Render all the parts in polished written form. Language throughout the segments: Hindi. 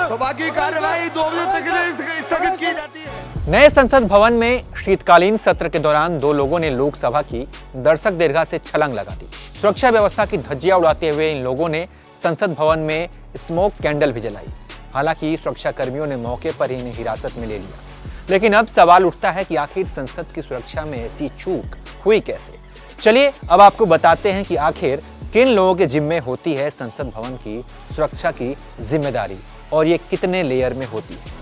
सभा की कार्यवाही 2 बजे तक स्थगित की जाती है। नए संसद भवन में शीतकालीन सत्र के दौरान 2 लोगों ने लोकसभा की दर्शक दीर्घा से छलांग लगा दी। सुरक्षा व्यवस्था की धज्जियां उड़ाते हुए इन लोगों ने संसद भवन में स्मोक कैंडल भी जलाई। हालांकि सुरक्षा कर्मियों ने मौके पर ही इन्हें हिरासत में ले लिया। लेकिन अब सवाल उठता है कि आखिर संसद की सुरक्षा में ऐसी चूक हुई कैसे। चलिए अब आपको बताते हैं कि आखिर किन लोगों के जिम्मे होती है संसद भवन की सुरक्षा की जिम्मेदारी और ये कितने लेयर में होती है।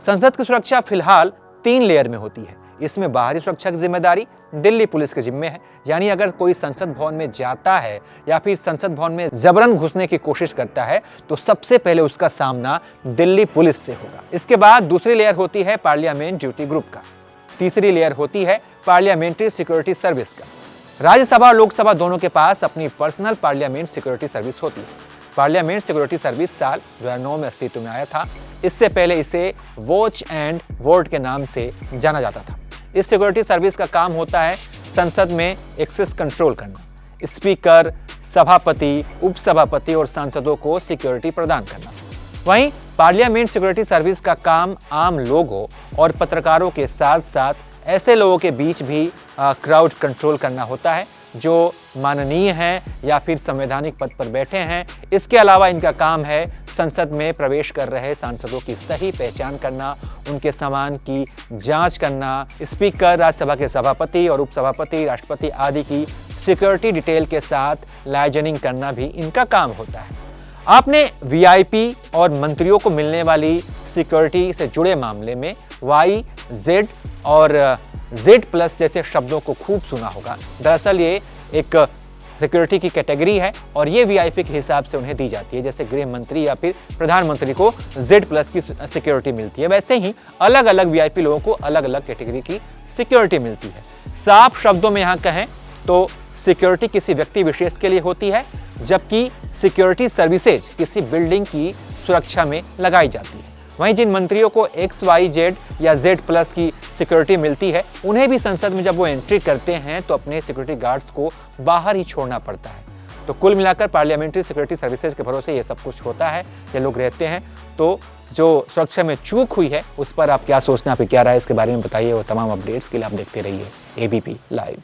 संसद की सुरक्षा फिलहाल 3 लेयर में होती है। इसमें बाहरी सुरक्षा की जिम्मेदारी दिल्ली पुलिस के जिम्मे है, यानी अगर कोई संसद भवन में जाता है या फिर संसद भवन में जबरन घुसने की कोशिश करता है तो सबसे पहले उसका सामना दिल्ली पुलिस से होगा। इसके बाद दूसरी लेयर होती है पार्लियामेंट ड्यूटी ग्रुप का। तीसरी लेयर होती है पार्लियामेंट्री सिक्योरिटी सर्विस का। राज्यसभा और लोकसभा दोनों के पास अपनी पर्सनल पार्लियामेंट सिक्योरिटी सर्विस होती है। पार्लियामेंट सिक्योरिटी सर्विस साल 2009 में अस्तित्व में आया था। इससे पहले इसे वॉच एंड वार्ड के नाम से जाना जाता था। इस सिक्योरिटी सर्विस का काम होता है संसद में एक्सेस कंट्रोल करना, स्पीकर, सभापति, उपसभापति और सांसदों को सिक्योरिटी प्रदान करना। वहीं पार्लियामेंट सिक्योरिटी सर्विस का काम आम लोगों और पत्रकारों के साथ साथ ऐसे लोगों के बीच भी क्राउड कंट्रोल करना होता है जो माननीय हैं या फिर संवैधानिक पद पर बैठे हैं। इसके अलावा इनका काम है संसद में प्रवेश कर रहे सांसदों की सही पहचान करना, उनके सामान की जांच करना, स्पीकर, राज्यसभा के सभापति और उपसभापति, राष्ट्रपति आदि की सिक्योरिटी डिटेल के साथ लाइजनिंग करना भी इनका काम होता है। आपने वीआईपी और मंत्रियों को मिलने वाली सिक्योरिटी से जुड़े मामले में वाई, जेड और Z+ जैसे शब्दों को खूब सुना होगा। दरअसल ये एक सिक्योरिटी की कैटेगरी है और ये वीआईपी के हिसाब से उन्हें दी जाती है। जैसे गृह मंत्री या फिर प्रधानमंत्री को Z+ की सिक्योरिटी मिलती है, वैसे ही अलग अलग वीआईपी लोगों को अलग अलग कैटेगरी की सिक्योरिटी मिलती है। साफ शब्दों में यहाँ कहें तो सिक्योरिटी किसी व्यक्ति विशेष के लिए होती है, जबकि सिक्योरिटी सर्विसेज किसी बिल्डिंग की सुरक्षा में लगाई जाती है। वहीं जिन मंत्रियों को XYZ या Z+ की सिक्योरिटी मिलती है, उन्हें भी संसद में जब वो एंट्री करते हैं तो अपने सिक्योरिटी गार्ड्स को बाहर ही छोड़ना पड़ता है। तो कुल मिलाकर पार्लियामेंट्री सिक्योरिटी सर्विसेज के भरोसे ये सब कुछ होता है, ये लोग रहते हैं। तो जो सुरक्षा में चूक हुई है उस पर आप क्या सोचना, आपकी क्या राय इसके बारे में बताइए। और तमाम अपडेट्स के लिए आप देखते रहिए ABP लाइव।